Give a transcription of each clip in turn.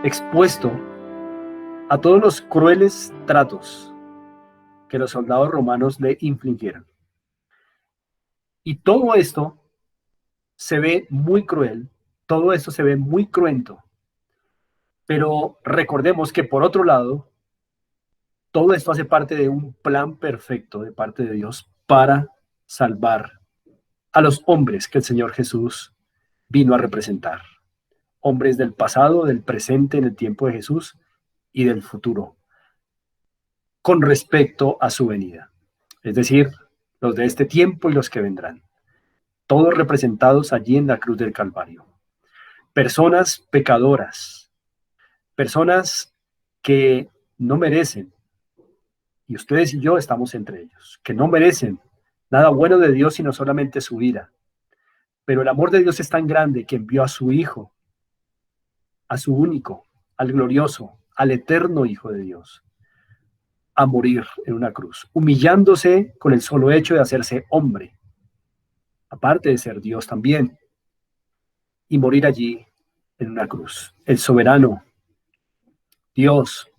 expuesto a todos los crueles tratos que los soldados romanos le infligieron. Y todo esto se ve muy cruel, todo esto se ve muy cruento, pero recordemos que por otro lado, todo esto hace parte de un plan perfecto de parte de Dios para salvar a los hombres que el Señor Jesús vino a representar. Hombres del pasado, del presente en el tiempo de Jesús y del futuro, con respecto a su venida. Es decir, los de este tiempo y los que vendrán. Todos representados allí en la cruz del Calvario. Personas pecadoras, personas que no merecen, y ustedes y yo estamos entre ellos, que no merecen nada bueno de Dios sino solamente su ira. Pero el amor de Dios es tan grande que envió a su Hijo, a su único, al glorioso, al eterno Hijo de Dios, a morir en una cruz, humillándose con el solo hecho de hacerse hombre, aparte de ser Dios también, y morir allí en una cruz. El soberano Dios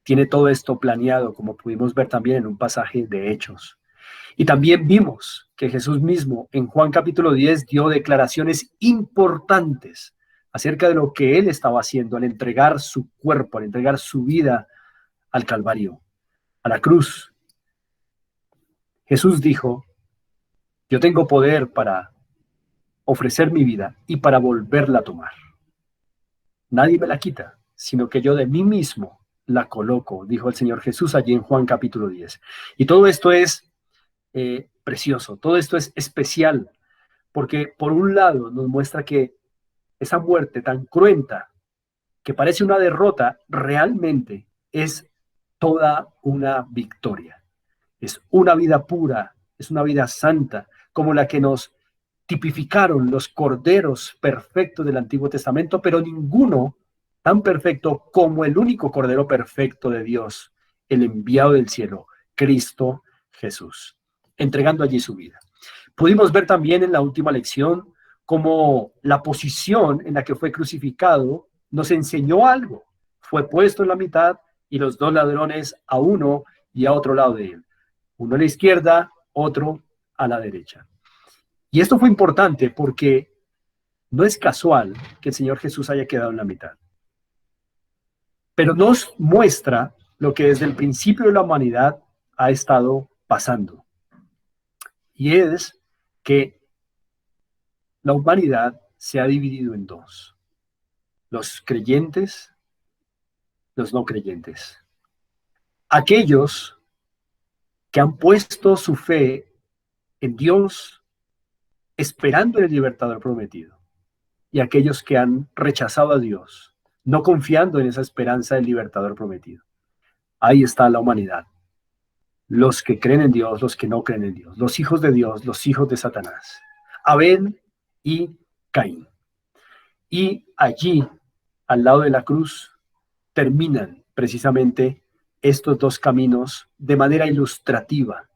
tiene todo esto planeado, como pudimos ver también en un pasaje de Hechos. Y también vimos que Jesús mismo en Juan capítulo 10 dio declaraciones importantes acerca de lo que él estaba haciendo al entregar su cuerpo, al entregar su vida al Calvario, a la cruz. Jesús dijo: yo tengo poder para ofrecer mi vida y para volverla a tomar. Nadie me la quita, sino que yo de mí mismo la coloco, dijo el Señor Jesús allí en Juan capítulo 10. Y todo esto es precioso, todo esto es especial, porque por un lado nos muestra que esa muerte tan cruenta, que parece una derrota, realmente es toda una victoria. Es una vida pura, es una vida santa, como la que nos tipificaron los corderos perfectos del Antiguo Testamento, pero ninguno tan perfecto como el único cordero perfecto de Dios, el enviado del cielo, Cristo Jesús, entregando allí su vida. Pudimos ver también en la última lección cómo la posición en la que fue crucificado nos enseñó algo. Fue puesto en la mitad y los dos ladrones a uno y a otro lado de él. Uno a la izquierda, otro a la derecha. Y esto fue importante porque no es casual que el Señor Jesús haya quedado en la mitad, pero nos muestra lo que desde el principio de la humanidad ha estado pasando. Y es que la humanidad se ha dividido en dos: los creyentes, los no creyentes. Aquellos que han puesto su fe en Dios, esperando en el libertador prometido, y aquellos que han rechazado a Dios, no confiando en esa esperanza del libertador prometido. Ahí está la humanidad. Los que creen en Dios, los que no creen en Dios, los hijos de Dios, los hijos de Satanás, Abel y Caín. Y allí, al lado de la cruz, terminan precisamente estos dos caminos de manera ilustrativa,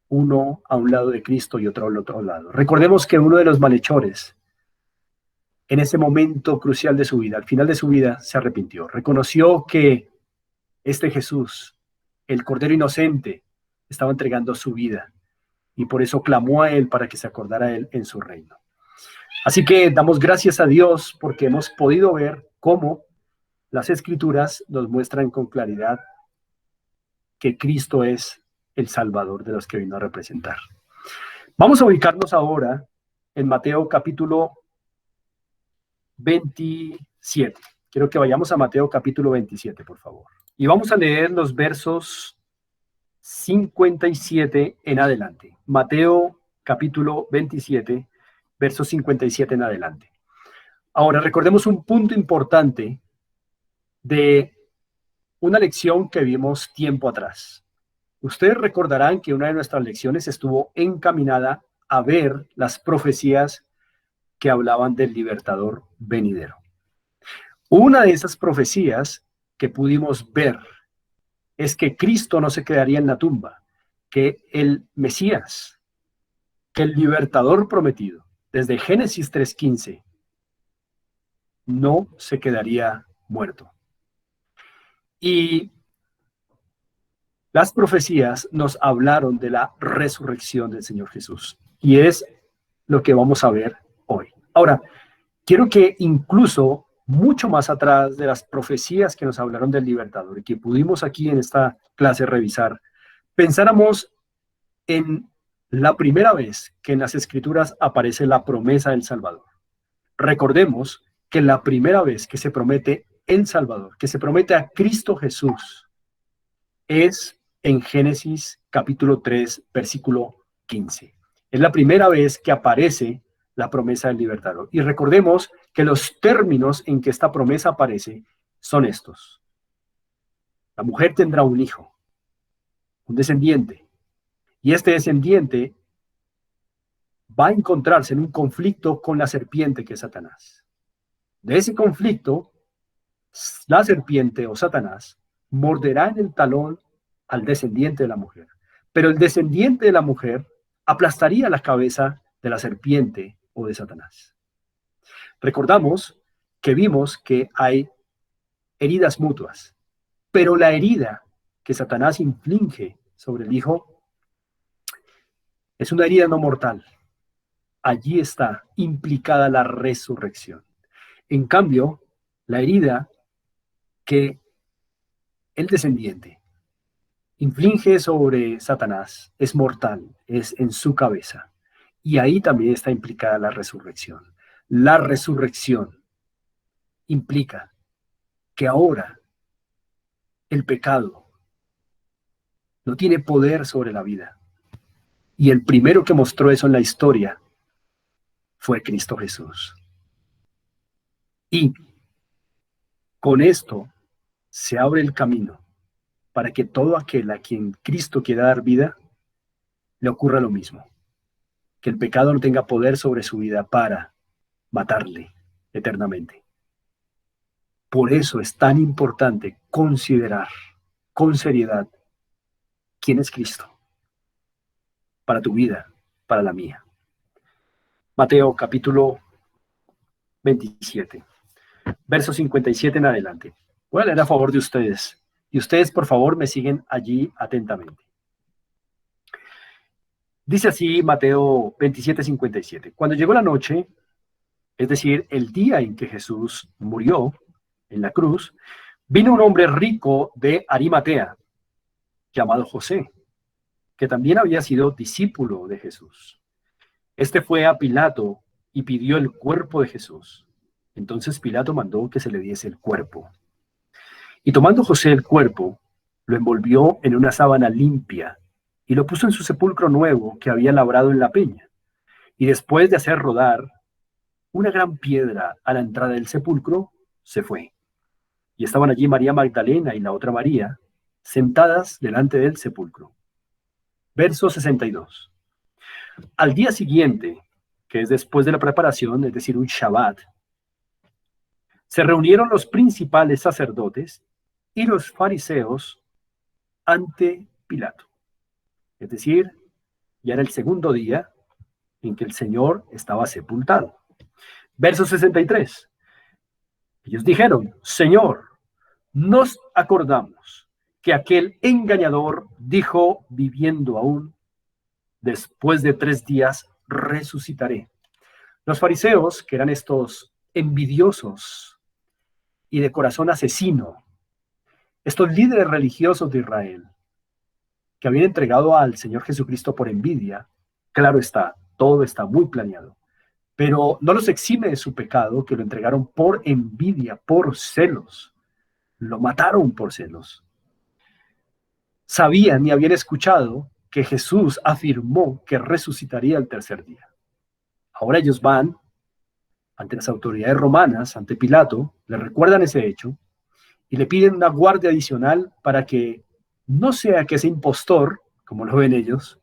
uno a un lado de Cristo y otro al otro lado. Recordemos que uno de los malhechores, en ese momento crucial de su vida, al final de su vida, se arrepintió, reconoció que este Jesús, el Cordero Inocente, estaba entregando su vida y por eso clamó a él para que se acordara de él en su reino. Así que damos gracias a Dios porque hemos podido ver cómo las Escrituras nos muestran con claridad que Cristo es el Salvador de los que vino a representar. Vamos a ubicarnos ahora en Mateo capítulo 27. Quiero que vayamos a Mateo capítulo 27, por favor. Y vamos a leer los versos 57 en adelante. Mateo capítulo 27, versos 57 en adelante. Ahora, recordemos un punto importante de una lección que vimos tiempo atrás. Ustedes recordarán que una de nuestras lecciones estuvo encaminada a ver las profecías que hablaban del libertador venidero. Una de esas profecías que pudimos ver es que Cristo no se quedaría en la tumba, que el Mesías, que el libertador prometido, desde Génesis 3:15, no se quedaría muerto. Y las profecías nos hablaron de la resurrección del Señor Jesús. Y es lo que vamos a ver hoy. Ahora, quiero que incluso mucho más atrás de las profecías que nos hablaron del libertador y que pudimos aquí en esta clase revisar, pensáramos en la primera vez que en las Escrituras aparece la promesa del Salvador. Recordemos que la primera vez que se promete el Salvador, que se promete a Cristo Jesús, es en Génesis capítulo 3, versículo 15. Es la primera vez que aparece la promesa del libertador. Y recordemos que los términos en que esta promesa aparece son estos. La mujer tendrá un hijo, un descendiente, y este descendiente va a encontrarse en un conflicto con la serpiente que es Satanás. De ese conflicto, la serpiente o Satanás morderá en el talón al descendiente de la mujer, pero el descendiente de la mujer aplastaría la cabeza de la serpiente o de Satanás. Recordamos que vimos que hay heridas mutuas, pero la herida que Satanás inflige sobre el hijo es una herida no mortal. Allí está implicada la resurrección. En cambio, la herida que el descendiente inflige sobre Satanás es mortal, es en su cabeza. Y ahí también está implicada la resurrección. La resurrección implica que ahora el pecado no tiene poder sobre la vida. Y el primero que mostró eso en la historia fue Cristo Jesús. Y con esto se abre el camino para que todo aquel a quien Cristo quiera dar vida, le ocurra lo mismo. Que el pecado no tenga poder sobre su vida para matarle eternamente. Por eso es tan importante considerar con seriedad quién es Cristo para tu vida, para la mía. Mateo capítulo 27, verso 57 en adelante. Voy a leer a favor de ustedes. Y ustedes, por favor, me siguen allí atentamente. Dice así Mateo 27, 57. Cuando llegó la noche, es decir, el día en que Jesús murió en la cruz, vino un hombre rico de Arimatea, llamado José, que también había sido discípulo de Jesús. Este fue a Pilato y pidió el cuerpo de Jesús. Entonces Pilato mandó que se le diese el cuerpo. Y tomando José el cuerpo, lo envolvió en una sábana limpia y lo puso en su sepulcro nuevo que había labrado en la peña. Y después de hacer rodar una gran piedra a la entrada del sepulcro, se fue. Y estaban allí María Magdalena y la otra María, sentadas delante del sepulcro. Verso 62. Al día siguiente, que es después de la preparación, es decir, un Shabbat, se reunieron los principales sacerdotes y los fariseos ante Pilato. Es decir, ya era el segundo día en que el Señor estaba sepultado. Verso 63. Ellos dijeron, Señor, nos acordamos que aquel engañador dijo, viviendo aún, después de 3 días resucitaré. Los fariseos, que eran estos envidiosos y de corazón asesino, estos líderes religiosos de Israel, que habían entregado al Señor Jesucristo por envidia, claro está, todo está muy planeado, pero no los exime de su pecado, que lo entregaron por envidia, por celos, lo mataron por celos. Sabían y habían escuchado que Jesús afirmó que resucitaría el tercer día. Ahora ellos van ante las autoridades romanas, ante Pilato, le recuerdan ese hecho y le piden una guardia adicional para que no sea que ese impostor, como lo ven ellos,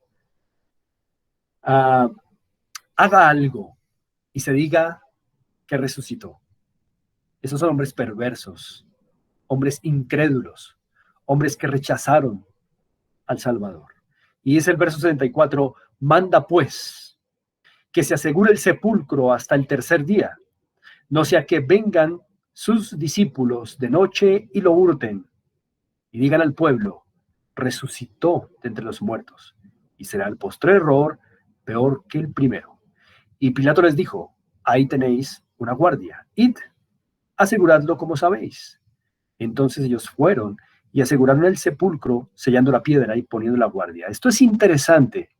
haga algo y se diga que resucitó. Esos son hombres perversos, hombres incrédulos, hombres que rechazaron al Salvador. Y dice el verso 74, manda pues que se asegure el sepulcro hasta el tercer día, no sea que vengan sus discípulos de noche y lo hurten, y digan al pueblo, resucitó de entre los muertos, y será el postrer error peor que el primero. Y Pilato les dijo, ahí tenéis una guardia, id, aseguradlo como sabéis. Entonces ellos fueron y aseguraron el sepulcro, sellando la piedra y poniendo la guardia. Esto es interesante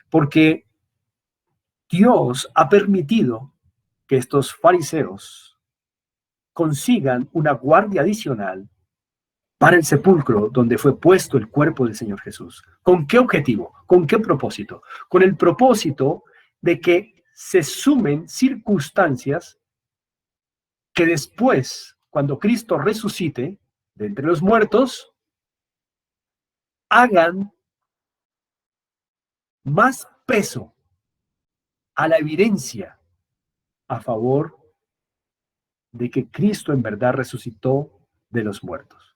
porque Dios ha permitido que estos fariseos consigan una guardia adicional para el sepulcro donde fue puesto el cuerpo del Señor Jesús. ¿Con qué objetivo? ¿Con qué propósito? Con el propósito de que se sumen circunstancias que después, cuando Cristo resucite de entre los muertos, hagan más peso a la evidencia a favor de que Cristo en verdad resucitó de los muertos.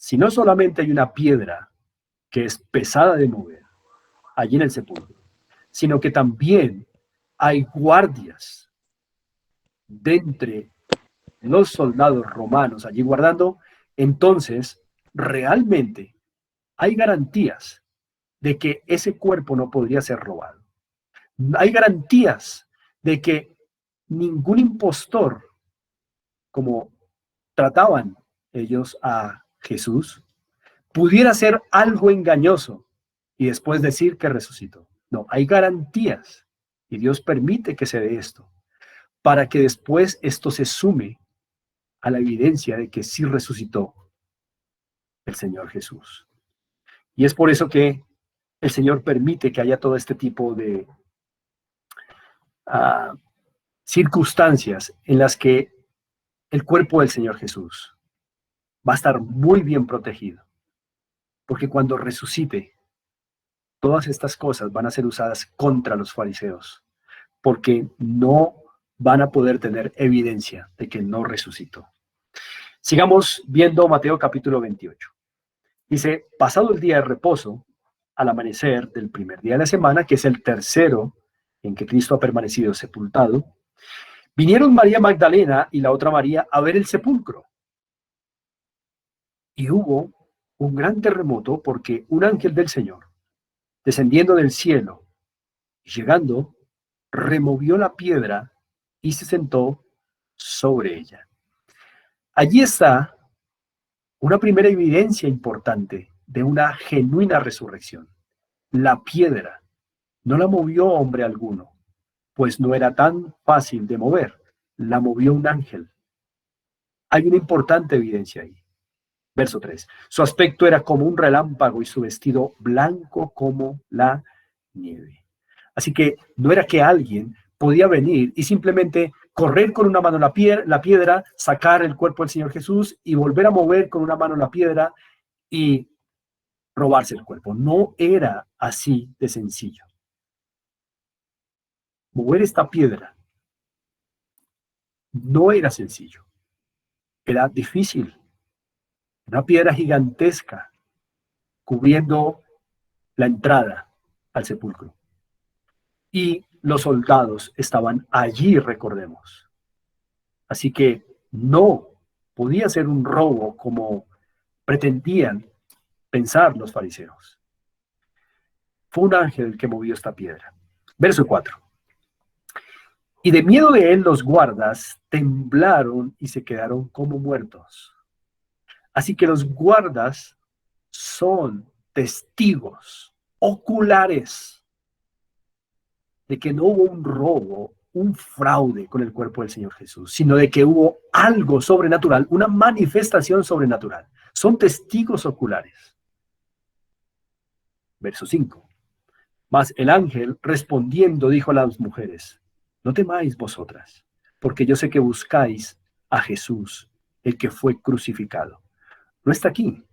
Si no solamente hay una piedra que es pesada de mover allí en el sepulcro, sino que también hay guardias de entre los soldados romanos allí guardando, entonces realmente hay garantías de que ese cuerpo no podría ser robado. Hay garantías de que ningún impostor, como trataban ellos a Jesús, pudiera ser algo engañoso y después decir que resucitó. No, hay garantías y Dios permite que se dé esto para que después esto se sume a la evidencia de que sí resucitó el Señor Jesús. Y es por eso que el Señor permite que haya todo este tipo de uh, circunstancias en las que el cuerpo del Señor Jesús va a estar muy bien protegido. Porque cuando resucite, todas estas cosas van a ser usadas contra los fariseos, porque no van a poder tener evidencia de que no resucitó. Sigamos viendo Mateo capítulo 28. Dice, pasado el día de reposo, al amanecer del primer día de la semana, que es el tercero en que Cristo ha permanecido sepultado, vinieron María Magdalena y la otra María a ver el sepulcro. Y hubo un gran terremoto porque un ángel del Señor, descendiendo del cielo y llegando, removió la piedra y se sentó sobre ella. Allí está una primera evidencia importante de una genuina resurrección. La piedra no la movió hombre alguno, pues no era tan fácil de mover. La movió un ángel. Hay una importante evidencia ahí. Verso 3. Su aspecto era como un relámpago y su vestido blanco como la nieve. Así que no era que alguien podía venir y simplemente correr con una mano la piedra, sacar el cuerpo del Señor Jesús y volver a mover con una mano la piedra y robarse el cuerpo. No era así de sencillo. Mover esta piedra no era sencillo. Era difícil. Una piedra gigantesca cubriendo la entrada al sepulcro. Y los soldados estaban allí, recordemos. Así que no podía ser un robo como pretendían pensar los fariseos. Fue un ángel el que movió esta piedra. Verso 4. Y de miedo de él los guardas temblaron y se quedaron como muertos. Así que los guardas son testigos oculares de que no hubo un robo, un fraude con el cuerpo del Señor Jesús, sino de que hubo algo sobrenatural, una manifestación sobrenatural. Son testigos oculares. Verso 5. Mas el ángel respondiendo dijo a las mujeres, no temáis vosotras, porque yo sé que buscáis a Jesús, el que fue crucificado. No está aquí,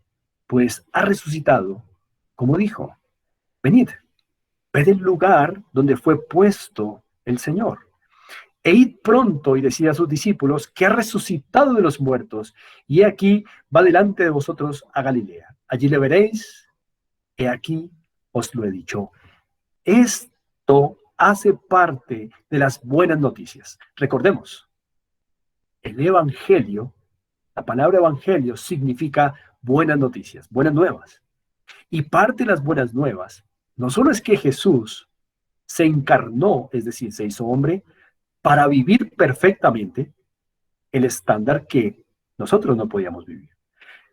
pues ha resucitado, como dijo. Venid, ved el lugar donde fue puesto el Señor. E id pronto y decid a sus discípulos que ha resucitado de los muertos, y aquí va delante de vosotros a Galilea. Allí le veréis, he aquí os lo he dicho. Esto hace parte de las buenas noticias. Recordemos, el evangelio, la palabra evangelio significa buenas noticias, buenas nuevas. Y parte de las buenas nuevas no solo es que Jesús se encarnó, es decir, se hizo hombre, para vivir perfectamente el estándar que nosotros no podíamos vivir,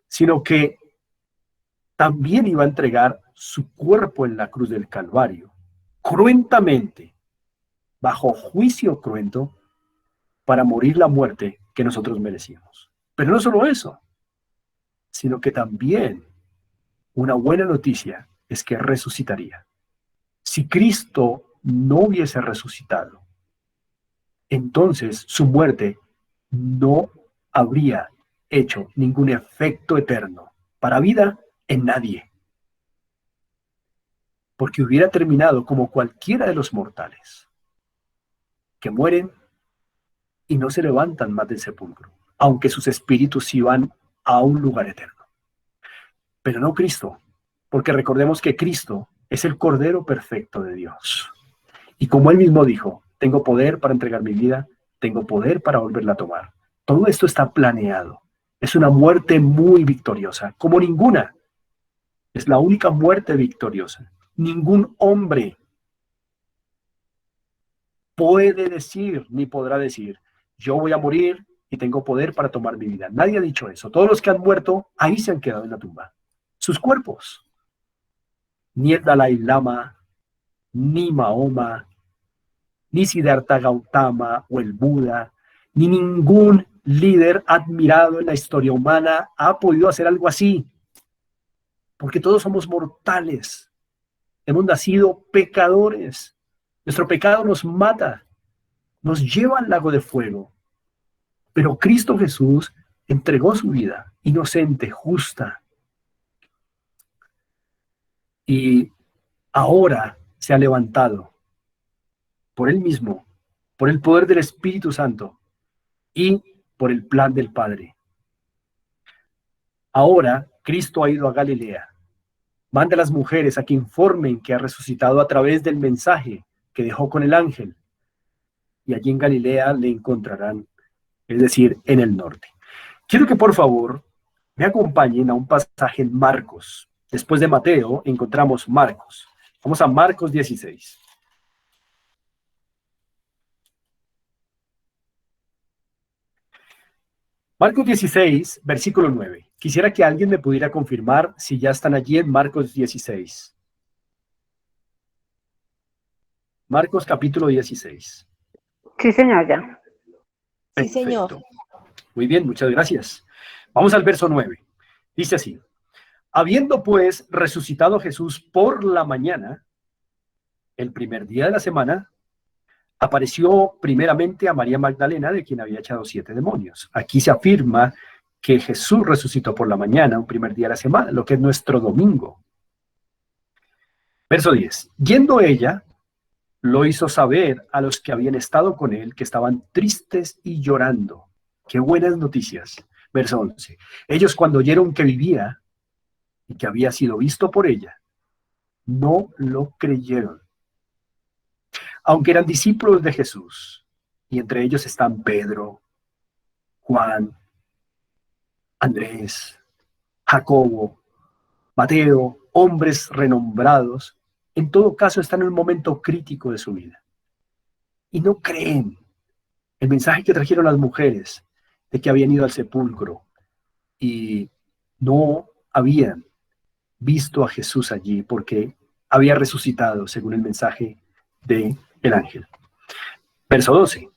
sino que también iba a entregar su cuerpo en la cruz del Calvario, cruentamente, bajo juicio cruento, para morir la muerte que nosotros merecíamos. Pero no solo eso, sino que también una buena noticia es que resucitaría. Si Cristo no hubiese resucitado, entonces su muerte no habría hecho ningún efecto eterno para vida en nadie, porque hubiera terminado como cualquiera de los mortales, que mueren y no se levantan más del sepulcro, aunque sus espíritus iban a un lugar eterno. Pero no Cristo, porque recordemos que Cristo es el Cordero perfecto de Dios. Y como él mismo dijo, tengo poder para entregar mi vida, tengo poder para volverla a tomar. Todo esto está planeado. Es una muerte muy victoriosa, como ninguna. Es la única muerte victoriosa. Ningún hombre puede decir ni podrá decir, yo voy a morir y tengo poder para tomar mi vida. Nadie ha dicho eso. Todos los que han muerto, ahí se han quedado en la tumba. Sus cuerpos. Ni el Dalai Lama, ni Mahoma, ni Siddhartha Gautama o el Buda, ni ningún líder admirado en la historia humana ha podido hacer algo así. Porque todos somos mortales. Hemos nacido pecadores. Nuestro pecado nos mata, nos lleva al lago de fuego. Pero Cristo Jesús entregó su vida inocente, justa, y ahora se ha levantado por él mismo, por el poder del Espíritu Santo y por el plan del Padre. Ahora Cristo ha ido a Galilea. Manda a las mujeres a que informen que ha resucitado a través del mensaje que dejó con el ángel. Y allí en Galilea le encontrarán, es decir, en el norte. Quiero que por favor me acompañen a un pasaje en Marcos. Después de Mateo encontramos Marcos. Vamos a Marcos 16. Marcos 16, versículo 9. Quisiera que alguien me pudiera confirmar si ya están allí en Marcos 16. Marcos capítulo 16. Sí, señor, ya. Sí, señor. Perfecto. Muy bien, muchas gracias. Vamos al verso 9. Dice así: habiendo pues resucitado Jesús por la mañana, el primer día de la semana, apareció primeramente a María Magdalena, de quien había echado 7 demonios. Aquí se afirma que Jesús resucitó por la mañana, un primer día de la semana, lo que es nuestro domingo. Verso 10. Yendo ella, lo hizo saber a los que habían estado con él, que estaban tristes y llorando. ¡Qué buenas noticias! Verso 11. Ellos, cuando oyeron que vivía y que había sido visto por ella, no lo creyeron, aunque eran discípulos de Jesús, y entre ellos están Pedro, Juan, Andrés, Jacobo, Mateo, hombres renombrados. En todo caso están en un momento crítico de su vida y no creen el mensaje que trajeron las mujeres de que habían ido al sepulcro y no habían visto a Jesús allí porque había resucitado según el mensaje del ángel. Verso 12.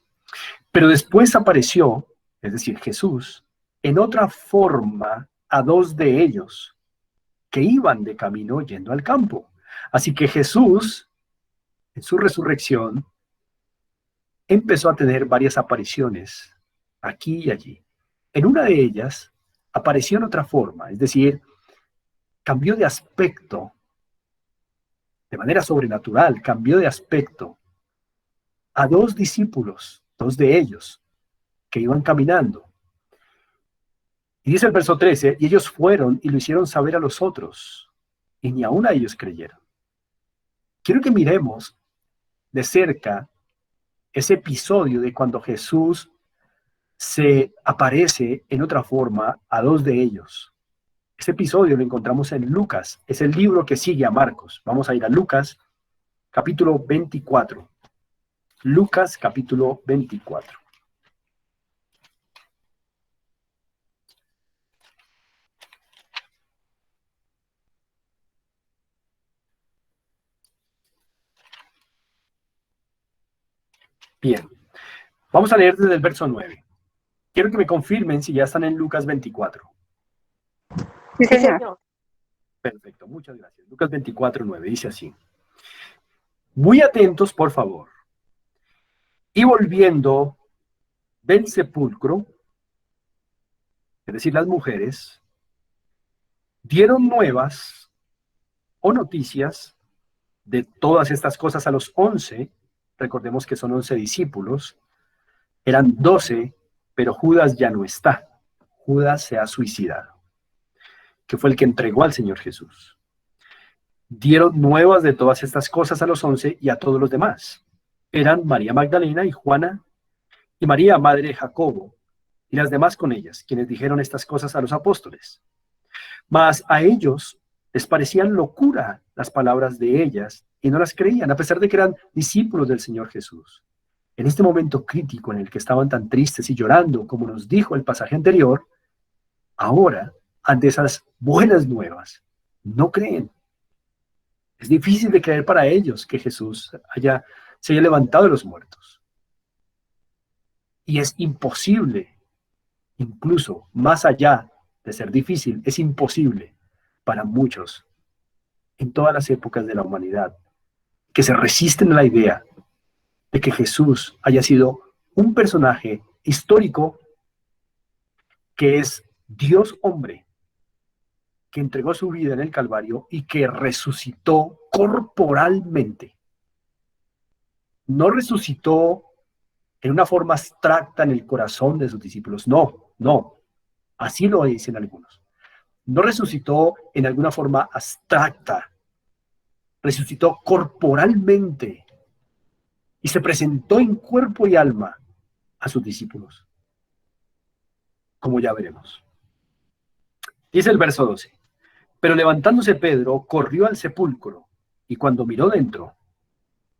Pero después apareció, es decir, Jesús, en otra forma a 2 de ellos que iban de camino yendo al campo. Así que Jesús, en su resurrección, empezó a tener varias apariciones aquí y allí. En una de ellas apareció en otra forma, es decir, cambió de aspecto, de manera sobrenatural, cambió de aspecto a 2 discípulos, 2 de ellos, que iban caminando. Y dice el verso 13, y ellos fueron y lo hicieron saber a los otros, y ni aun a ellos creyeron. Quiero que miremos de cerca ese episodio de cuando Jesús se aparece en otra forma a 2 de ellos. Este episodio lo encontramos en Lucas, es el libro que sigue a Marcos. Vamos a ir a Lucas, capítulo 24. Lucas, capítulo 24. Bien, vamos a leer desde el verso 9. Quiero que me confirmen si ya están en Lucas 24. Sí, Sí, señor. señor. Perfecto, muchas gracias. Lucas 24, 9, dice así. Muy atentos, por favor. Y volviendo del sepulcro, es decir, las mujeres, dieron nuevas o noticias de todas estas cosas a los 11. Recordemos que son 11 discípulos. Eran 12, pero Judas ya no está. Judas se ha suicidado, que fue el que entregó al Señor Jesús. Dieron nuevas de todas estas cosas a los 11 y a todos los demás. Eran María Magdalena y Juana y María, madre de Jacobo, y las demás con ellas, quienes dijeron estas cosas a los apóstoles. Mas a ellos les parecían locura las palabras de ellas y no las creían, a pesar de que eran discípulos del Señor Jesús. En este momento crítico en el que estaban tan tristes y llorando, como nos dijo el pasaje anterior, ahora, ante esas buenas nuevas, no creen. Es difícil de creer para ellos que Jesús se haya levantado de los muertos. Y es imposible, incluso más allá de ser difícil, es imposible para muchos en todas las épocas de la humanidad que se resisten a la idea de que Jesús haya sido un personaje histórico que es Dios hombre, que entregó su vida en el Calvario y que resucitó corporalmente. No resucitó en una forma abstracta en el corazón de sus discípulos. No, no. Así lo dicen algunos. No resucitó en alguna forma abstracta. Resucitó corporalmente y se presentó en cuerpo y alma a sus discípulos, como ya veremos. Dice el verso 12. Pero levantándose Pedro, corrió al sepulcro y cuando miró dentro,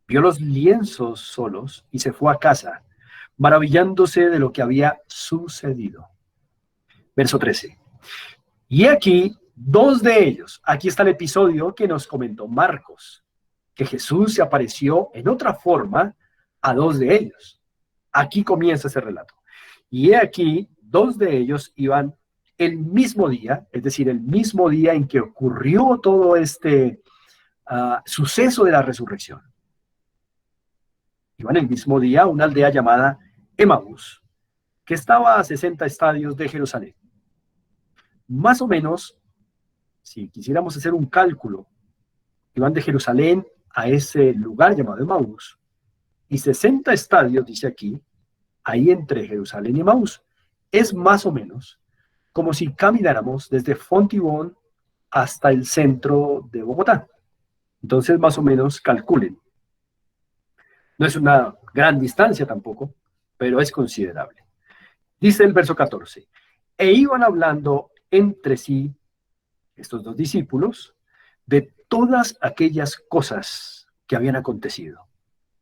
vio los lienzos solos y se fue a casa, maravillándose de lo que había sucedido. Verso 13. Y aquí, dos de ellos, aquí está el episodio que nos comentó Marcos, que Jesús se apareció en otra forma a dos de ellos. Aquí comienza ese relato. Y he aquí, dos de ellos iban el mismo día, es decir, el mismo día en que ocurrió todo este suceso de la resurrección. Iban el mismo día a una aldea llamada Emaús, que estaba a 60 estadios de Jerusalén. Más o menos, si quisiéramos hacer un cálculo, iban de Jerusalén a ese lugar llamado Emaús, y 60 estadios, dice aquí, ahí entre Jerusalén y Emaús, es más o menos como si camináramos desde Fontibón hasta el centro de Bogotá. Entonces, más o menos, calculen. No es una gran distancia tampoco, pero es considerable. Dice el verso 14, e iban hablando entre sí, estos dos discípulos, de todas aquellas cosas que habían acontecido.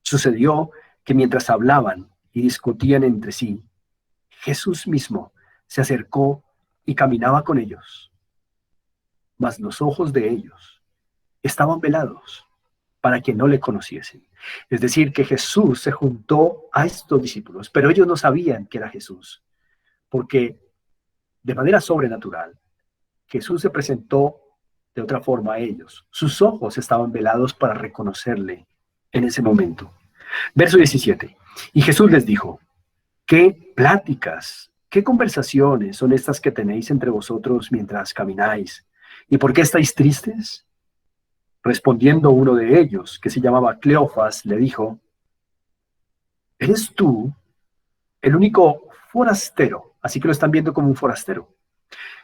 Sucedió que mientras hablaban y discutían entre sí, Jesús mismo se acercó y caminaba con ellos, mas los ojos de ellos estaban velados para que no le conociesen. Es decir, que Jesús se juntó a estos discípulos, pero ellos no sabían que era Jesús, porque de manera sobrenatural, Jesús se presentó de otra forma a ellos. Sus ojos estaban velados para reconocerle en ese momento. Verso 17. Y Jesús les dijo, ¿qué pláticas, qué conversaciones son estas que tenéis entre vosotros mientras camináis? ¿Y por qué estáis tristes? Respondiendo uno de ellos, que se llamaba Cleofas, le dijo, ¿eres tú el único forastero? Así que lo están viendo como un forastero.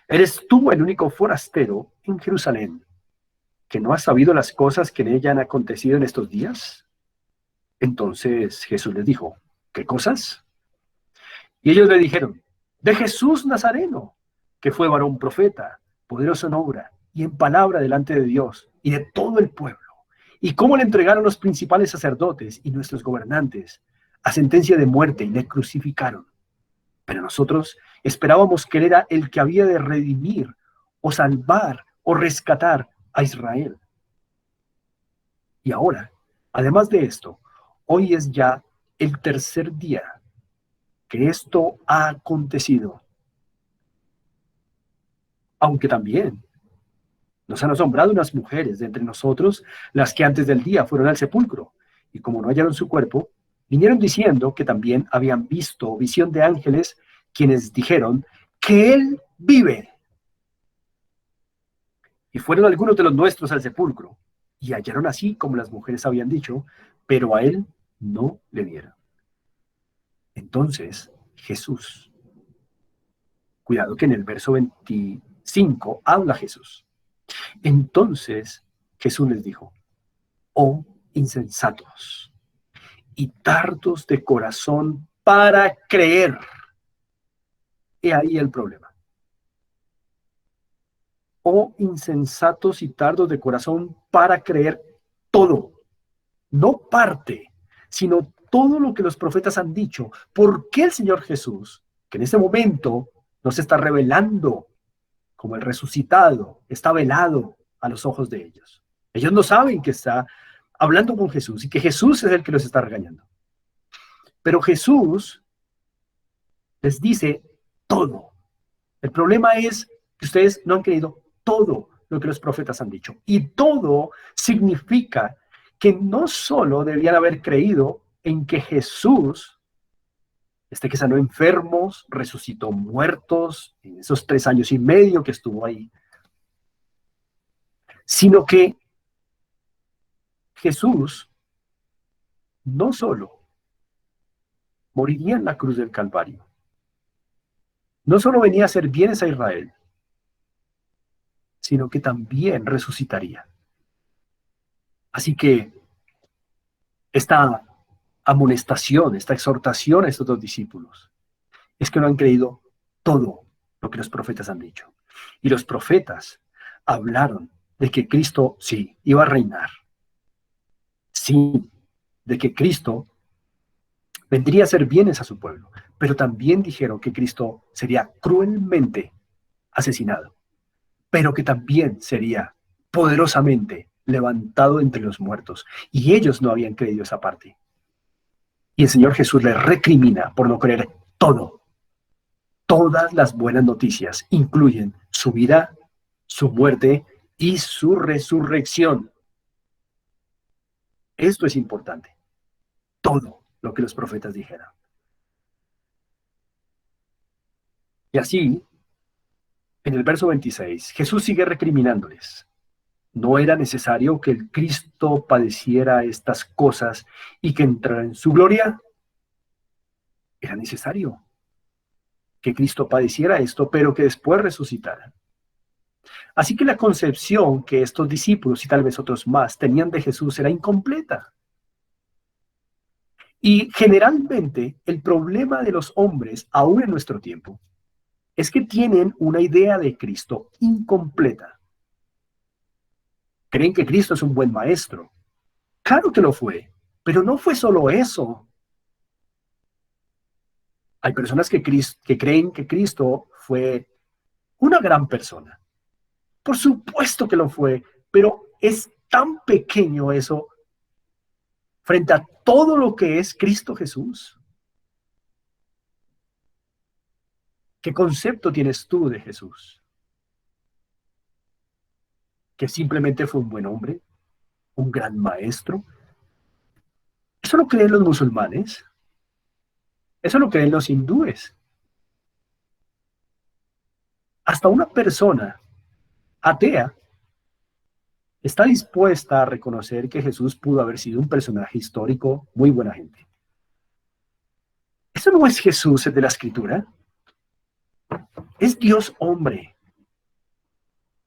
¿Eres tú el único forastero en Jerusalén que no has sabido las cosas que en ella han acontecido en estos días? Entonces Jesús les dijo, ¿qué cosas? Y ellos le dijeron, de Jesús Nazareno, que fue varón profeta, poderoso en obra y en palabra delante de Dios y de todo el pueblo, y cómo le entregaron los principales sacerdotes y nuestros gobernantes a sentencia de muerte y le crucificaron. Pero nosotros esperábamos que él era el que había de redimir o salvar o rescatar a Israel. Y ahora, además de esto, hoy es ya el tercer día que esto ha acontecido. Aunque también nos han asombrado unas mujeres de entre nosotros, las que antes del día fueron al sepulcro, y como no hallaron su cuerpo, vinieron diciendo que también habían visto visión de ángeles, quienes dijeron que él vive. Y fueron algunos de los nuestros al sepulcro, y hallaron así como las mujeres habían dicho, pero a él no le dieron. Entonces Jesús, cuidado que en el verso 25 habla Jesús. Entonces Jesús les dijo: oh insensatos y tardos de corazón para creer. He ahí el problema. Oh insensatos y tardos de corazón para creer todo, no parte, sino todo lo que los profetas han dicho. ¿Por qué el Señor Jesús, que en este momento nos está revelando como el resucitado, está velado a los ojos de ellos? Ellos no saben que está hablando con Jesús y que Jesús es el que los está regañando. Pero Jesús les dice todo. El problema es que ustedes no han creído todo lo que los profetas han dicho. Y todo significa que no solo debían haber creído en que Jesús, que sanó enfermos, resucitó muertos en esos 3 años y medio que estuvo ahí, sino que Jesús no solo moriría en la cruz del Calvario, no solo venía a hacer bienes a Israel, sino que también resucitaría. Así que esta amonestación, esta exhortación a estos 2 discípulos es que no han creído todo lo que los profetas han dicho. Y los profetas hablaron de que Cristo sí iba a reinar, sí, de que Cristo vendría a hacer bienes a su pueblo, pero también dijeron que Cristo sería cruelmente asesinado, pero que también sería poderosamente levantado entre los muertos. Y ellos no habían creído esa parte. Y el Señor Jesús les recrimina por no creer todo. Todas las buenas noticias incluyen su vida, su muerte y su resurrección. Esto es importante. Todo lo que los profetas dijeron. Y así, en el verso 26, Jesús sigue recriminándoles. ¿No era necesario que el Cristo padeciera estas cosas y que entrara en su gloria? Era necesario que Cristo padeciera esto, pero que después resucitara. Así que la concepción que estos discípulos y tal vez otros más tenían de Jesús era incompleta. Y generalmente el problema de los hombres, aún en nuestro tiempo, es que tienen una idea de Cristo incompleta. Creen que Cristo es un buen maestro. Claro que lo fue, pero no fue solo eso. Hay personas que creen que Cristo fue una gran persona. Por supuesto que lo fue, pero es tan pequeño eso frente a todo lo que es Cristo Jesús. ¿Qué concepto tienes tú de Jesús? ¿Que simplemente fue un buen hombre? ¿Un gran maestro? ¿Eso lo creen los musulmanes? ¿Eso lo creen los hindúes? Hasta una persona atea está dispuesta a reconocer que Jesús pudo haber sido un personaje histórico muy buena gente. ¿Eso no es Jesús el de la Escritura? Es Dios hombre,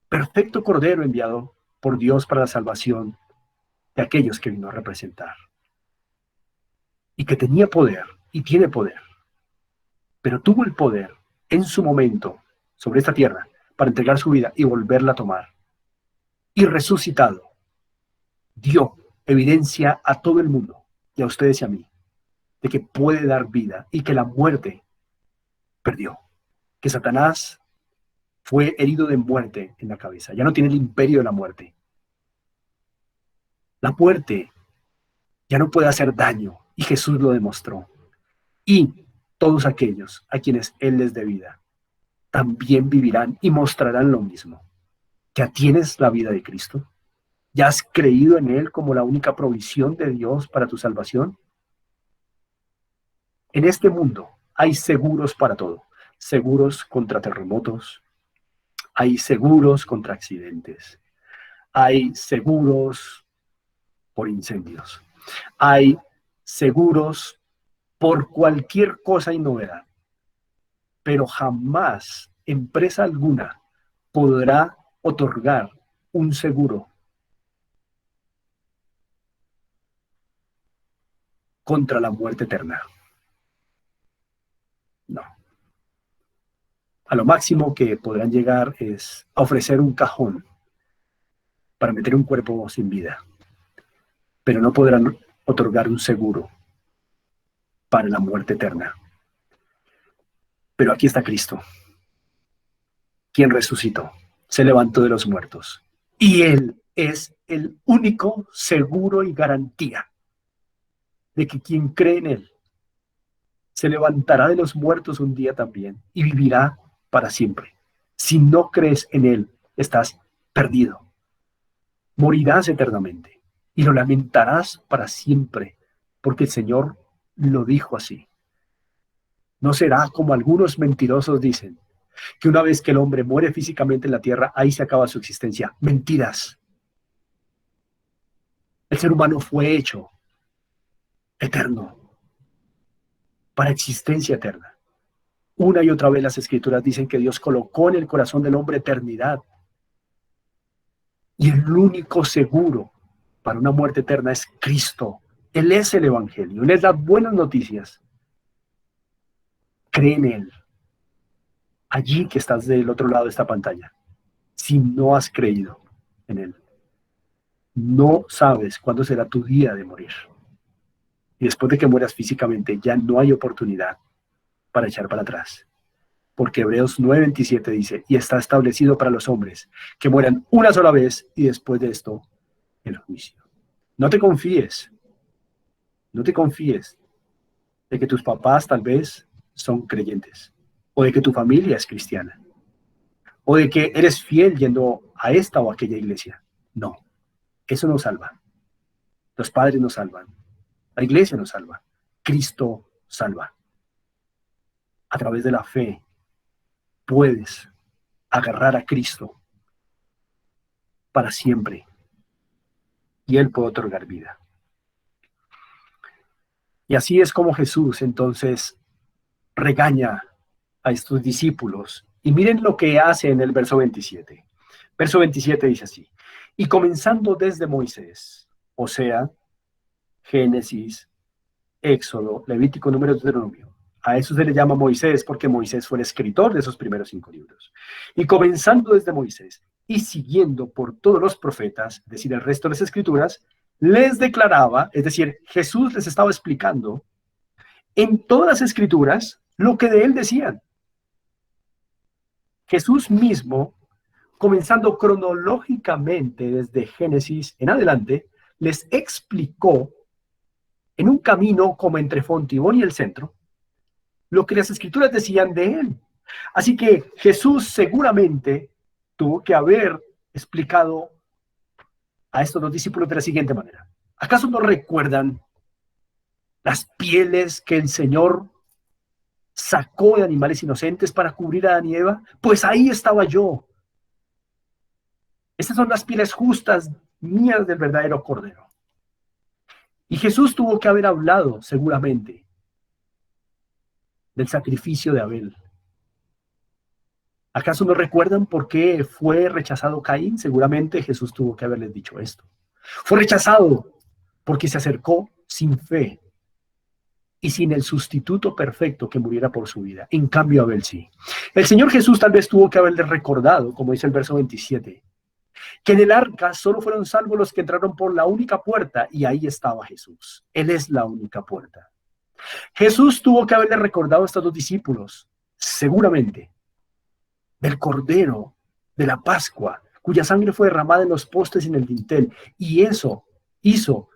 perfecto Cordero enviado por Dios para la salvación de aquellos que vino a representar. Y que tenía poder y tiene poder, pero tuvo el poder en su momento sobre esta tierra para entregar su vida y volverla a tomar. Y resucitado, dio evidencia a todo el mundo, y a ustedes y a mí, de que puede dar vida y que la muerte perdió. Que Satanás fue herido de muerte en la cabeza. Ya no tiene el imperio de la muerte. La muerte ya no puede hacer daño, y Jesús lo demostró. Y todos aquellos a quienes Él les dé vida, también vivirán y mostrarán lo mismo. ¿Ya tienes la vida de Cristo? ¿Ya has creído en Él como la única provisión de Dios para tu salvación? En este mundo hay seguros para todo. Seguros contra terremotos, hay seguros contra accidentes, hay seguros por incendios, hay seguros por cualquier cosa y novedad. Pero jamás empresa alguna podrá otorgar un seguro contra la muerte eterna. No. A lo máximo que podrán llegar es a ofrecer un cajón para meter un cuerpo sin vida, pero no podrán otorgar un seguro para la muerte eterna. Pero aquí está Cristo, quien resucitó, se levantó de los muertos, y Él es el único seguro y garantía de que quien cree en Él se levantará de los muertos un día también y vivirá para siempre. Si no crees en Él, estás perdido. Morirás eternamente y lo lamentarás para siempre, porque el Señor lo dijo así. No será como algunos mentirosos dicen, que una vez que el hombre muere físicamente en la tierra, ahí se acaba su existencia. Mentiras. El ser humano fue hecho eterno, para existencia eterna. Una y otra vez las Escrituras dicen que Dios colocó en el corazón del hombre eternidad. Y el único seguro para una muerte eterna es Cristo. Él es el Evangelio, Él es las buenas noticias. Cree en Él. Allí que estás del otro lado de esta pantalla. Si no has creído en Él, no sabes cuándo será tu día de morir. Y después de que mueras físicamente, ya no hay oportunidad para echar para atrás. Porque Hebreos 9:27 dice, y está establecido para los hombres que mueran una sola vez y después de esto, el juicio. No te confíes de que tus papás tal vez son creyentes, o de que tu familia es cristiana, o de que eres fiel yendo a esta o aquella iglesia. No, eso no salva. Los padres no salvan. La iglesia no salva. Cristo salva. A través de la fe puedes agarrar a Cristo para siempre y Él puede otorgar vida. Y así es como Jesús entonces regaña a estos discípulos. Y miren lo que hace en el verso 27. Verso 27 dice así: y comenzando desde Moisés, o sea, Génesis, Éxodo, Levítico, Número, Deuteronomio. A eso se le llama Moisés porque Moisés fue el escritor de esos primeros 5 libros. Y comenzando desde Moisés y siguiendo por todos los profetas, es decir, el resto de las escrituras, les declaraba, es decir, Jesús les estaba explicando en todas las escrituras lo que de él decían. Jesús mismo, comenzando cronológicamente desde Génesis en adelante, les explicó en un camino como entre Fontibón y el centro, lo que las escrituras decían de él. Así que Jesús seguramente tuvo que haber explicado a estos 2 discípulos de la siguiente manera. ¿Acaso no recuerdan las pieles que el Señor sacó de animales inocentes para cubrir a Adán y Eva? Pues ahí estaba yo. Estas son las pieles justas mías del verdadero Cordero. Y Jesús tuvo que haber hablado seguramente del sacrificio de Abel. ¿Acaso no recuerdan por qué fue rechazado Caín? Seguramente Jesús tuvo que haberles dicho esto. Fue rechazado porque se acercó sin fe y sin el sustituto perfecto que muriera por su vida. En cambio, Abel sí. El Señor Jesús tal vez tuvo que haberle recordado, como dice el verso 27, que en el arca solo fueron salvos los que entraron por la única puerta, y ahí estaba Jesús. Él es la única puerta. Jesús tuvo que haberle recordado a estos dos discípulos, seguramente, del Cordero de la Pascua, cuya sangre fue derramada en los postes y en el dintel, y eso hizo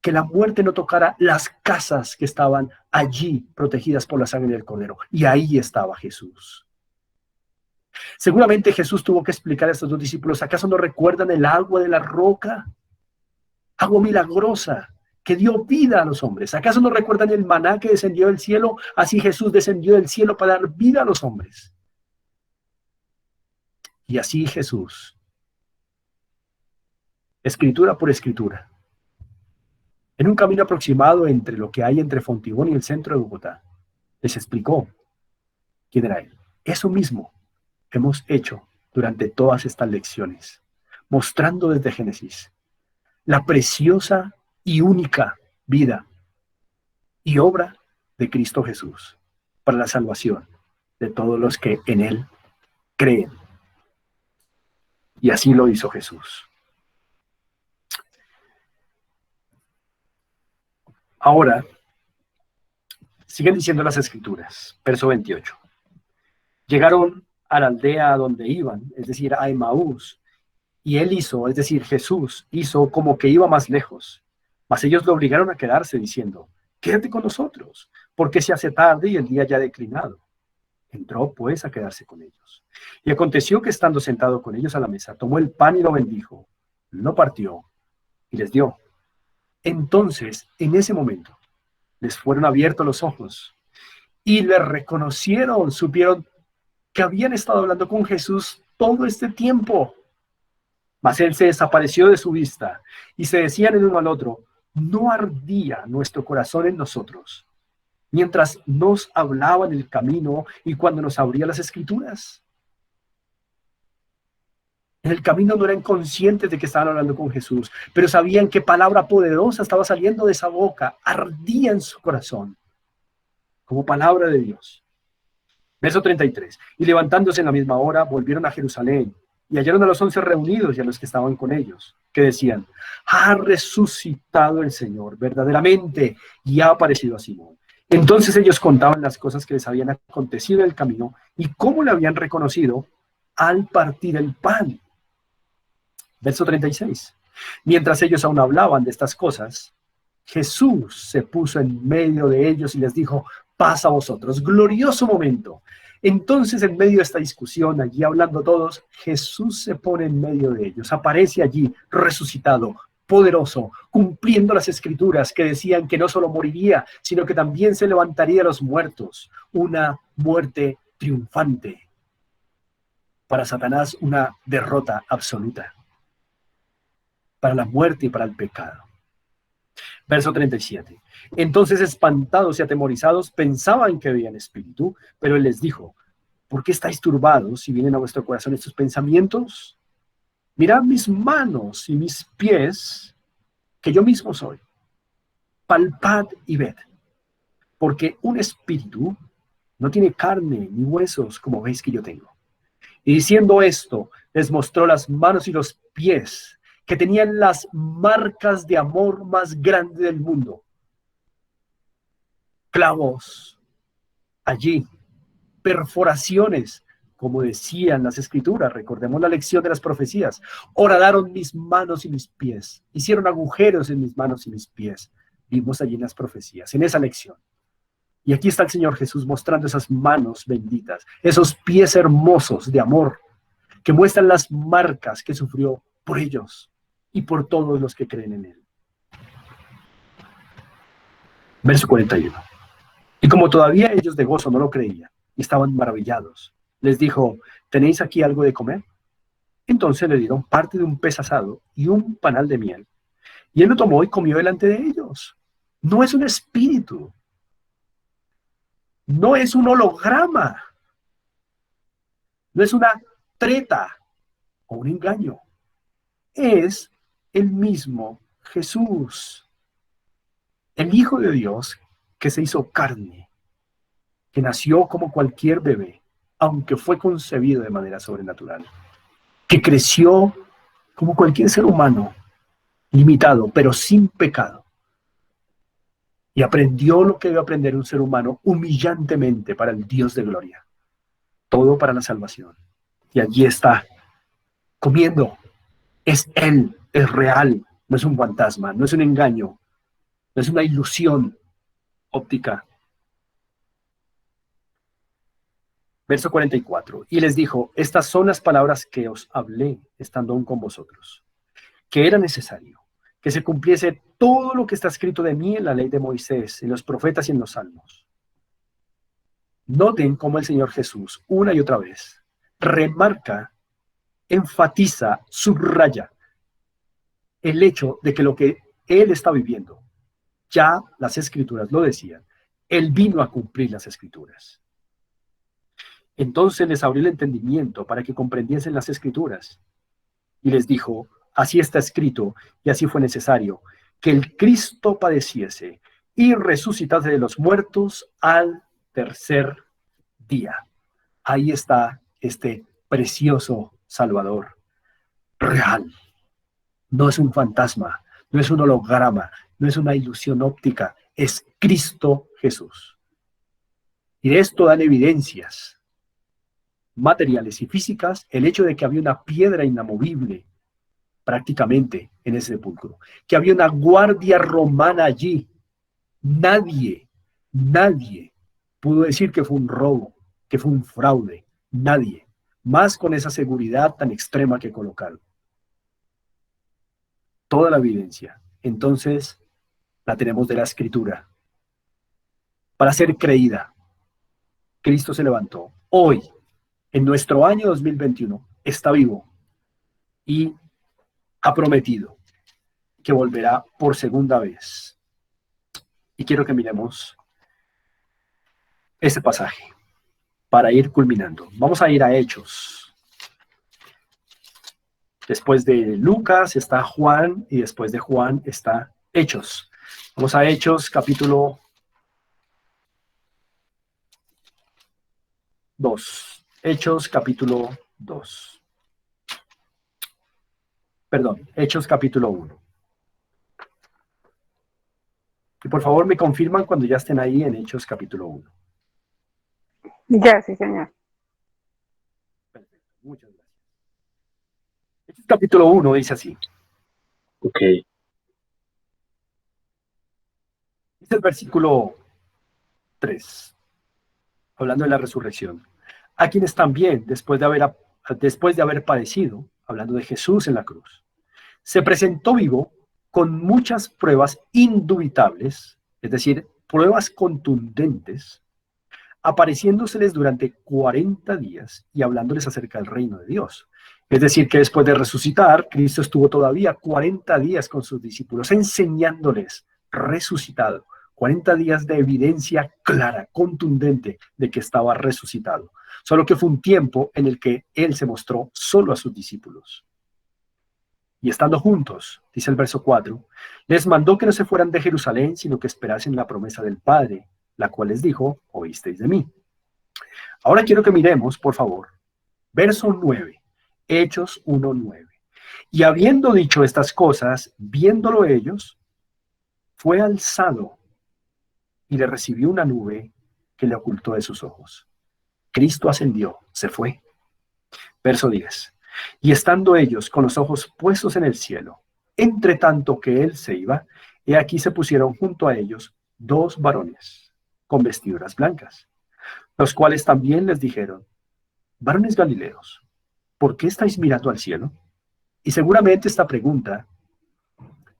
que la muerte no tocara las casas que estaban allí protegidas por la sangre del Cordero. Y ahí estaba Jesús. Seguramente Jesús tuvo que explicar a estos dos discípulos, ¿acaso no recuerdan el agua de la roca? Agua milagrosa que dio vida a los hombres. ¿Acaso no recuerdan el maná que descendió del cielo? Así Jesús descendió del cielo para dar vida a los hombres. Y así Jesús, escritura por escritura, en un camino aproximado entre lo que hay entre Fontibón y el centro de Bogotá, les explicó quién era Él. Eso mismo hemos hecho durante todas estas lecciones, mostrando desde Génesis la preciosa y única vida y obra de Cristo Jesús para la salvación de todos los que en Él creen. Y así lo hizo Jesús. Ahora, siguen diciendo las Escrituras, verso 28. Llegaron a la aldea a donde iban, es decir, a Emaús, y él hizo, es decir, Jesús hizo como que iba más lejos, mas ellos lo obligaron a quedarse diciendo, quédate con nosotros, porque se hace tarde y el día ya ha declinado. Entró pues a quedarse con ellos. Y aconteció que estando sentado con ellos a la mesa, tomó el pan y lo bendijo, lo partió y les dio. Entonces, en ese momento, les fueron abiertos los ojos y le reconocieron, supieron que habían estado hablando con Jesús todo este tiempo. Mas él se desapareció de su vista y se decían el uno al otro, ¿no ardía nuestro corazón en nosotros mientras nos hablaba en el camino y cuando nos abría las Escrituras? En el camino no eran conscientes de que estaban hablando con Jesús, pero sabían que palabra poderosa estaba saliendo de esa boca, ardía en su corazón, como palabra de Dios. Verso 33. Y levantándose en la misma hora, volvieron a Jerusalén, y hallaron a los 11 reunidos y a los que estaban con ellos, que decían, ha resucitado el Señor, verdaderamente, y ha aparecido a Simón. Entonces ellos contaban las cosas que les habían acontecido en el camino, y cómo le habían reconocido al partir el pan. Verso 36. Mientras ellos aún hablaban de estas cosas, Jesús se puso en medio de ellos y les dijo, paz a vosotros. Glorioso momento. Entonces, en medio de esta discusión, allí hablando todos, Jesús se pone en medio de ellos. Aparece allí resucitado, poderoso, cumpliendo las Escrituras que decían que no solo moriría, sino que también se levantaría de los muertos. Una muerte triunfante. Para Satanás, una derrota absoluta. Para la muerte y para el pecado. Verso 37. Entonces, espantados y atemorizados, pensaban que veían espíritu, pero él les dijo, ¿por qué estáis turbados si vienen a vuestro corazón estos pensamientos? Mirad mis manos y mis pies, que yo mismo soy. Palpad y ved, porque un espíritu no tiene carne ni huesos, como veis que yo tengo. Y diciendo esto, les mostró las manos y los pies, que tenían las marcas de amor más grande del mundo. Clavos, allí, perforaciones, como decían las Escrituras, recordemos la lección de las profecías. Horadaron mis manos y mis pies, hicieron agujeros en mis manos y mis pies. Vimos allí en las profecías, en esa lección. Y aquí está el Señor Jesús mostrando esas manos benditas, esos pies hermosos de amor, que muestran las marcas que sufrió por ellos y por todos los que creen en Él. Verso 41. Y como todavía ellos de gozo no lo creían y estaban maravillados, les dijo, ¿tenéis aquí algo de comer? Entonces le dieron parte de un pez asado y un panal de miel. Y él lo tomó y comió delante de ellos. No es un espíritu. No es un holograma. No es una treta o un engaño. Es el mismo Jesús, el Hijo de Dios, que se hizo carne, que nació como cualquier bebé, aunque fue concebido de manera sobrenatural, que creció como cualquier ser humano, limitado, pero sin pecado, y aprendió lo que debe aprender un ser humano humillantemente para el Dios de gloria, todo para la salvación. Y allí está, comiendo. Es Él, es real, no es un fantasma, no es un engaño, no es una ilusión óptica. Verso 44. Y les dijo, estas son las palabras que os hablé estando aún con vosotros, que era necesario que se cumpliese todo lo que está escrito de mí en la ley de Moisés, en los profetas y en los salmos. Noten cómo el Señor Jesús, una y otra vez, remarca, enfatiza, subraya el hecho de que lo que Él está viviendo, ya las Escrituras lo decían, Él vino a cumplir las Escrituras. Entonces les abrió el entendimiento para que comprendiesen las Escrituras. Y les dijo, así está escrito, y así fue necesario, que el Cristo padeciese y resucitase de los muertos al tercer día. Ahí está este precioso Salvador, real. No es un fantasma, no es un holograma, no es una ilusión óptica, es Cristo Jesús. Y de esto dan evidencias materiales y físicas el hecho de que había una piedra inamovible prácticamente en ese sepulcro, que había una guardia romana allí. Nadie pudo decir que fue un robo, que fue un fraude. Nadie. Más con esa seguridad tan extrema que colocaron. Toda la evidencia. Entonces, la tenemos de la Escritura. Para ser creída, Cristo se levantó. Hoy, en nuestro año 2021, está vivo y ha prometido que volverá por segunda vez. Y quiero que miremos ese pasaje para ir culminando. Vamos a ir a Hechos. Después de Lucas está Juan y después de Juan está Hechos. Vamos a Hechos capítulo 2. Hechos capítulo 2. Perdón, Hechos capítulo 1. Y por favor me confirman cuando ya estén ahí en Hechos capítulo 1. Ya, sí, señor. Perfecto, muchas gracias. Hechos capítulo 1 dice así. Ok. Dice el versículo 3, hablando de la resurrección. A quienes también, después de haber padecido, hablando de Jesús en la cruz, se presentó vivo con muchas pruebas indubitables, es decir, pruebas contundentes, apareciéndoseles durante 40 días y hablándoles acerca del reino de Dios. Es decir, que después de resucitar, Cristo estuvo todavía 40 días con sus discípulos, enseñándoles, resucitado. 40 días de evidencia clara, contundente, de que estaba resucitado. Solo que fue un tiempo en el que Él se mostró solo a sus discípulos. Y estando juntos, dice el verso 4, les mandó que no se fueran de Jerusalén, sino que esperasen la promesa del Padre, la cual les dijo, oísteis de mí. Ahora quiero que miremos, por favor, verso 9, Hechos 1:9. Y habiendo dicho estas cosas, viéndolo ellos, fue alzado y le recibió una nube que le ocultó de sus ojos. Cristo ascendió, se fue. Verso 10. Y estando ellos con los ojos puestos en el cielo, entre tanto que él se iba, he aquí se pusieron junto a ellos dos varones con vestiduras blancas, los cuales también les dijeron, varones galileos, ¿por qué estáis mirando al cielo? Y seguramente esta pregunta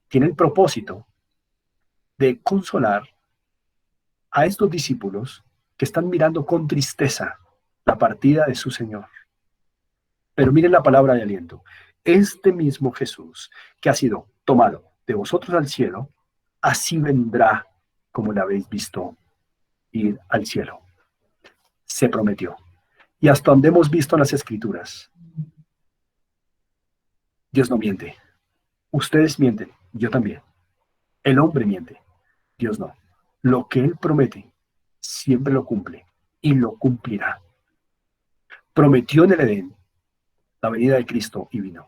tiene el propósito de consolar a estos discípulos que están mirando con tristeza la partida de su Señor. Pero miren la palabra de aliento. Este mismo Jesús que ha sido tomado de vosotros al cielo, así vendrá como le habéis visto ir al cielo. Se prometió. Y hasta donde hemos visto en las Escrituras, Dios no miente. Ustedes mienten, yo también. El hombre miente, Dios no. Lo que Él promete, siempre lo cumple y lo cumplirá. Prometió en el Edén la venida de Cristo y vino.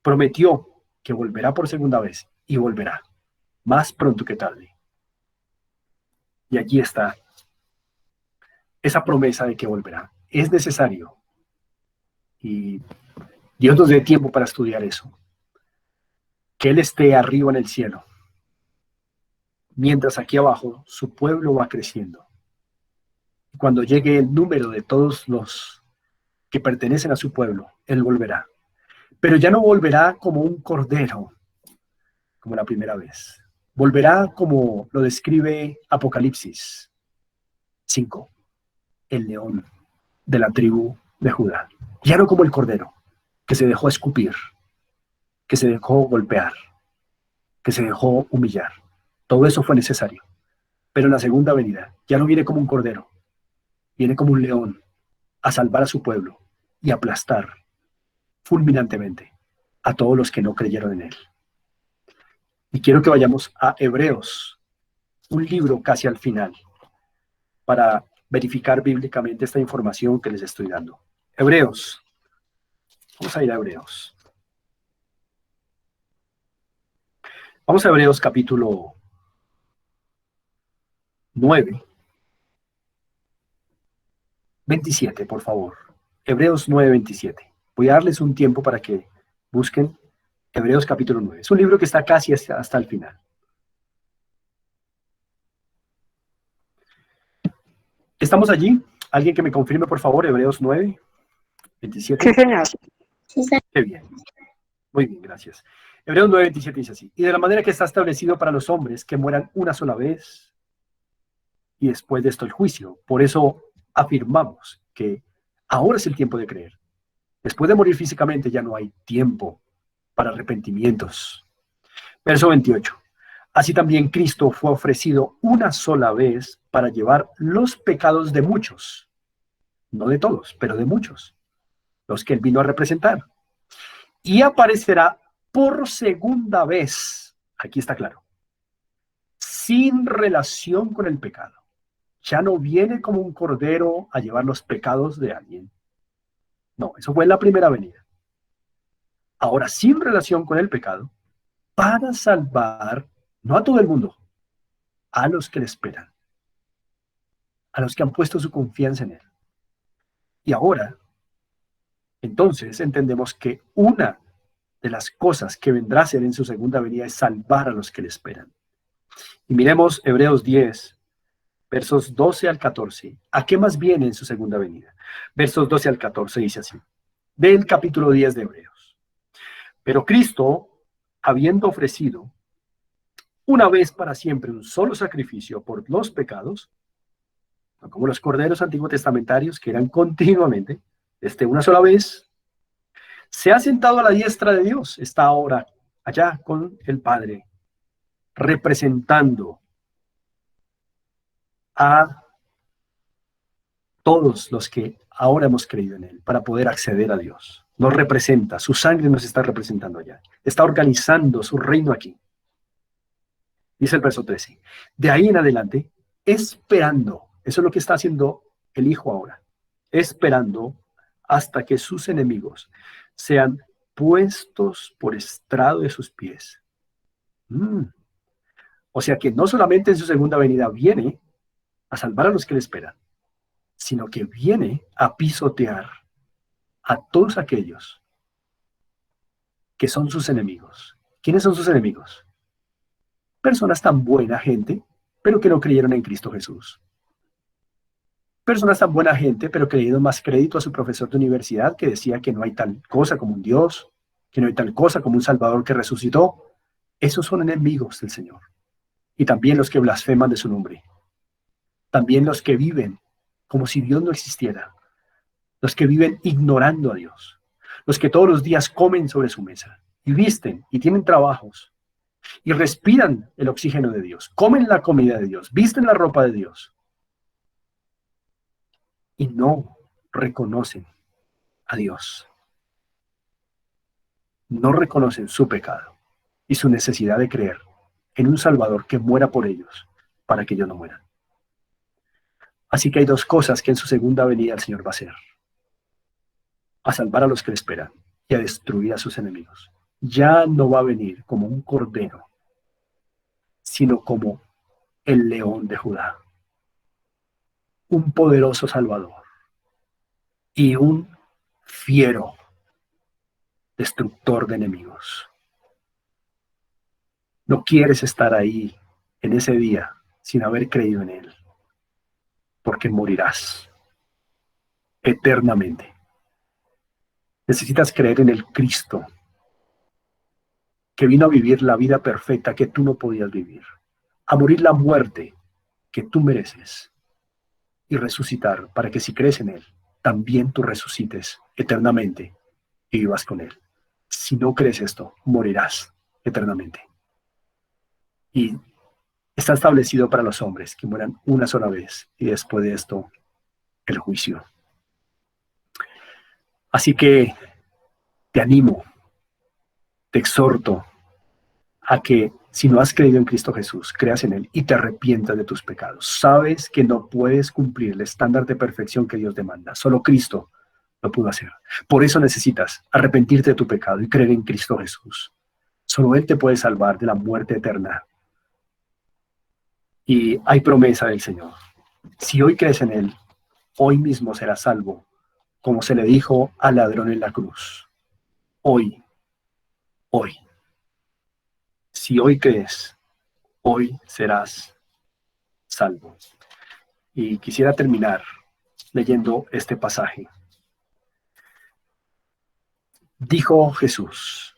Prometió que volverá por segunda vez y volverá, más pronto que tarde. Y allí está esa promesa de que volverá. Es necesario, y Dios nos dé tiempo para estudiar eso, que Él esté arriba en el cielo, mientras aquí abajo su pueblo va creciendo. Y cuando llegue el número de todos los que pertenecen a su pueblo, Él volverá. Pero ya no volverá como un cordero, como la primera vez. Volverá como lo describe Apocalipsis 5, el león de la tribu de Judá. Ya no como el cordero, que se dejó escupir, que se dejó golpear, que se dejó humillar. Todo eso fue necesario. Pero en la segunda venida ya no viene como un cordero, viene como un león a salvar a su pueblo y aplastar fulminantemente a todos los que no creyeron en él. Y quiero que vayamos a Hebreos, un libro casi al final, para verificar bíblicamente esta información que les estoy dando. Hebreos. Vamos a ir a Hebreos. Vamos a Hebreos capítulo 9, 27, por favor. Hebreos 9, 27. Voy a darles un tiempo para que busquen Hebreos capítulo 9. Es un libro que está casi hasta el final. ¿Estamos allí? ¿Alguien que me confirme, por favor, Hebreos 9, 27? Sí, señor. Qué bien. Muy bien, gracias. Hebreos 9, 27 dice así: y de la manera que está establecido para los hombres que mueran una sola vez, y después de esto el juicio. Por eso afirmamos que ahora es el tiempo de creer. Después de morir físicamente ya no hay tiempo para arrepentimientos. Verso 28. Así también Cristo fue ofrecido una sola vez para llevar los pecados de muchos, no de todos, pero de muchos, los que Él vino a representar. Y aparecerá por segunda vez, aquí está claro, sin relación con el pecado. Ya no viene como un cordero a llevar los pecados de alguien. No, eso fue en la primera venida. Ahora, sin relación con el pecado, para salvar, no a todo el mundo, a los que le esperan, a los que han puesto su confianza en Él. Y ahora, entonces, entendemos que una de las cosas que vendrá a hacer en su segunda venida es salvar a los que le esperan. Y miremos Hebreos 10, versos 12 al 14. ¿A qué más viene en su segunda venida? Versos 12 al 14 dice así, del capítulo 10 de Hebreos. Pero Cristo, habiendo ofrecido una vez para siempre un solo sacrificio por los pecados, no como los corderos antiguos testamentarios que eran continuamente, una sola vez, se ha sentado a la diestra de Dios, está ahora allá con el Padre, representando a todos los que ahora hemos creído en Él para poder acceder a Dios. Nos representa, su sangre nos está representando allá, está organizando su reino aquí. Dice el verso 13, de ahí en adelante, esperando, eso es lo que está haciendo el Hijo ahora, esperando hasta que sus enemigos sean puestos por estrado de sus pies. O sea que no solamente en su segunda venida viene a salvar a los que le esperan, sino que viene a pisotear a todos aquellos que son sus enemigos. ¿Quiénes son sus enemigos? Personas tan buena gente, pero que no creyeron en Cristo Jesús. Personas tan buena gente, pero que le dieron más crédito a su profesor de universidad que decía que no hay tal cosa como un Dios, que no hay tal cosa como un Salvador que resucitó. Esos son enemigos del Señor. Y también los que blasfeman de su nombre. También los que viven como si Dios no existiera. Los que viven ignorando a Dios. Los que todos los días comen sobre su mesa y visten y tienen trabajos y respiran el oxígeno de Dios, comen la comida de Dios, visten la ropa de Dios y no reconocen a Dios. No reconocen su pecado y su necesidad de creer en un Salvador que muera por ellos para que ellos no mueran. Así que hay dos cosas que en su segunda venida el Señor va a hacer: a salvar a los que le esperan y a destruir a sus enemigos. Ya no va a venir como un cordero, sino como el león de Judá, un poderoso Salvador y un fiero destructor de enemigos. No quieres estar ahí en ese día sin haber creído en Él, porque morirás eternamente. Necesitas creer en el Cristo que vino a vivir la vida perfecta que tú no podías vivir, a morir la muerte que tú mereces y resucitar para que si crees en Él, también tú resucites eternamente y vivas con Él. Si no crees esto, morirás eternamente. Y está establecido para los hombres que mueran una sola vez y después de esto, el juicio. Así que te animo, te exhorto a que si no has creído en Cristo Jesús, creas en Él y te arrepientas de tus pecados. Sabes que no puedes cumplir el estándar de perfección que Dios demanda. Solo Cristo lo pudo hacer. Por eso necesitas arrepentirte de tu pecado y creer en Cristo Jesús. Solo Él te puede salvar de la muerte eterna. Y hay promesa del Señor. Si hoy crees en Él, hoy mismo serás salvo, como se le dijo al ladrón en la cruz. Hoy. Si hoy crees, hoy serás salvo. Y quisiera terminar leyendo este pasaje. Dijo Jesús: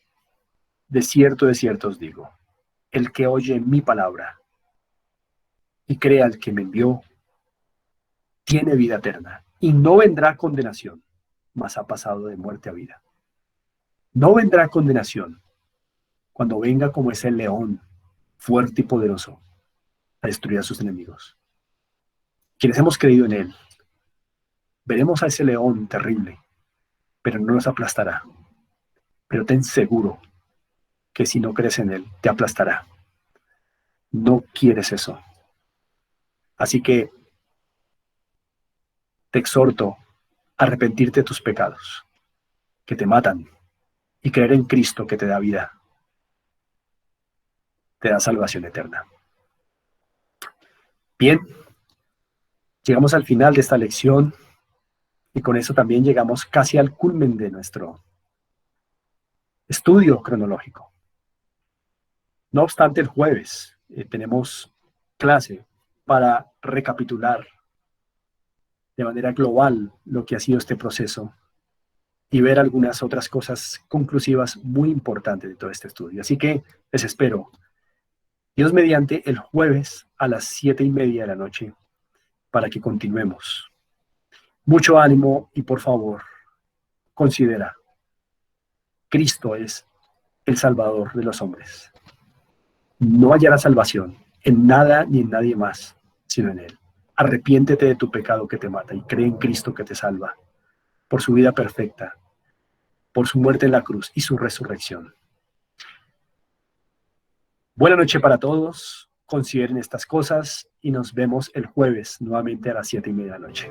de cierto os digo, el que oye mi palabra y crea al que me envió, tiene vida eterna y no vendrá condenación, mas ha pasado de muerte a vida. No vendrá condenación cuando venga como ese león fuerte y poderoso a destruir a sus enemigos. Quienes hemos creído en Él, veremos a ese león terrible, pero no nos aplastará. Pero ten seguro que si no crees en Él, te aplastará. No quieres eso. Así que te exhorto a arrepentirte de tus pecados, que te matan, y creer en Cristo, que te da vida, te da salvación eterna. Bien, llegamos al final de esta lección y con eso también llegamos casi al culmen de nuestro estudio cronológico. No obstante, el jueves tenemos clase para recapitular de manera global lo que ha sido este proceso y ver algunas otras cosas conclusivas muy importantes de todo este estudio. Así que les espero, Dios mediante, el jueves a las 7:30 de la noche para que continuemos. Mucho ánimo y por favor, considera, Cristo es el Salvador de los hombres. No hallará salvación en nada ni en nadie más, sino en Él. Arrepiéntete de tu pecado que te mata y cree en Cristo que te salva, por su vida perfecta, por su muerte en la cruz y su resurrección. Buena noche para todos, consideren estas cosas y nos vemos el jueves nuevamente a las 7:30 de la noche.